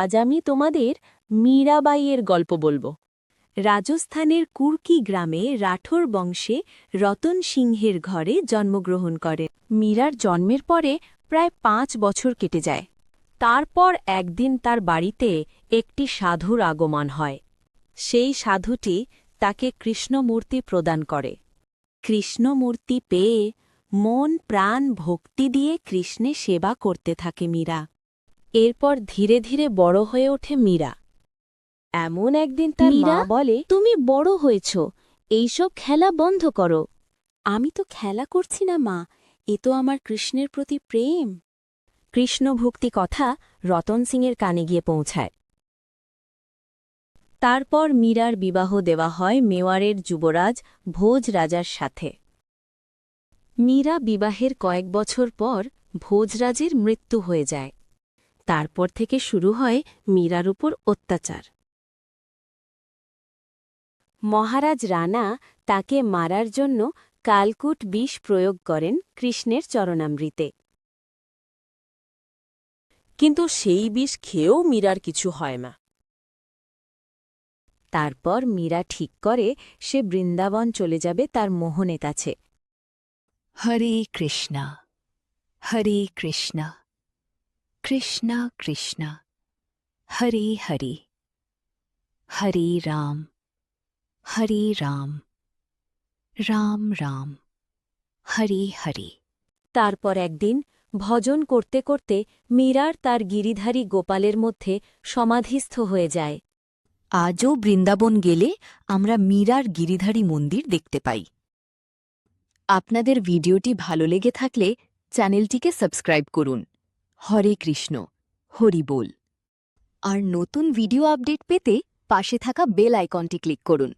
আজ আমি তোমাদের মীরাবাইয়ের গল্প বলবো। রাজস্থানের কুর্কি গ্রামে রাঠোর বংশে রতন সিংহের ঘরে জন্মগ্রহণ করেন। মীরার জন্মের পরে প্রায় 5 বছর কেটে যায়। তারপর একদিন তার বাড়িতে একটি সাধুর আগমন হয়। সেই সাধুটি তাকে কৃষ্ণমূর্তি প্রদান করে। কৃষ্ণমূর্তি পেয়ে মন প্রাণ ভক্তি দিয়ে কৃষ্ণে সেবা করতে থাকে মীরা। এরপর ধীরে ধীরে বড় হয়ে ওঠে মীরা। এমন একদিন তার মা বলে, তুমি বড় হয়েছ, এইসব খেলা বন্ধ করো। আমি তো খেলা করছি না মা, এ তো আমার কৃষ্ণের প্রতি প্রেম। কৃষ্ণভক্তি কথা রতন সিংয়ের কানে গিয়ে পৌঁছায়। তারপর মীরার বিবাহ দেওয়া হয় মেওয়ারের যুবরাজ ভোজ রাজার সাথে। মীরা বিবাহের কয়েক বছর পর ভোজরাজের মৃত্যু হয়ে যায়। তারপর থেকে শুরু হয় মীরার উপর অত্যাচার। মহারাজ রানা তাকে মারার জন্য কালকুট বিষ প্রয়োগ করেন কৃষ্ণের চরণামৃতে। কিন্তু সেই বিষ খেয়েও মীরার কিছু হয় না। তারপর মীরা ঠিক করে সে বৃন্দাবন চলে যাবে তার মোহনের কাছে। হরে কৃষ্ণ হরে কৃষ্ণ কৃষ্ণ কৃষ্ণ হরে হরে হরে রাম রাম রাম হরে হরে। তারপর একদিন ভজন করতে করতে মীরার তার গিরিধারী গোপালের মধ্যে সমাধিস্থ হয়ে যায়। আজও বৃন্দাবন গেলে আমরা মীরার গিরিধারী মন্দির দেখতে পাই। আপনাদের ভিডিওটি ভালো লেগে থাকলে চ্যানেলটিকে সাবস্ক্রাইব করুন। হরে কৃষ্ণ হরি বল। আর নতুন ভিডিও আপডেট পেতে পাশে থাকা বেল আইকনটি ক্লিক করুন।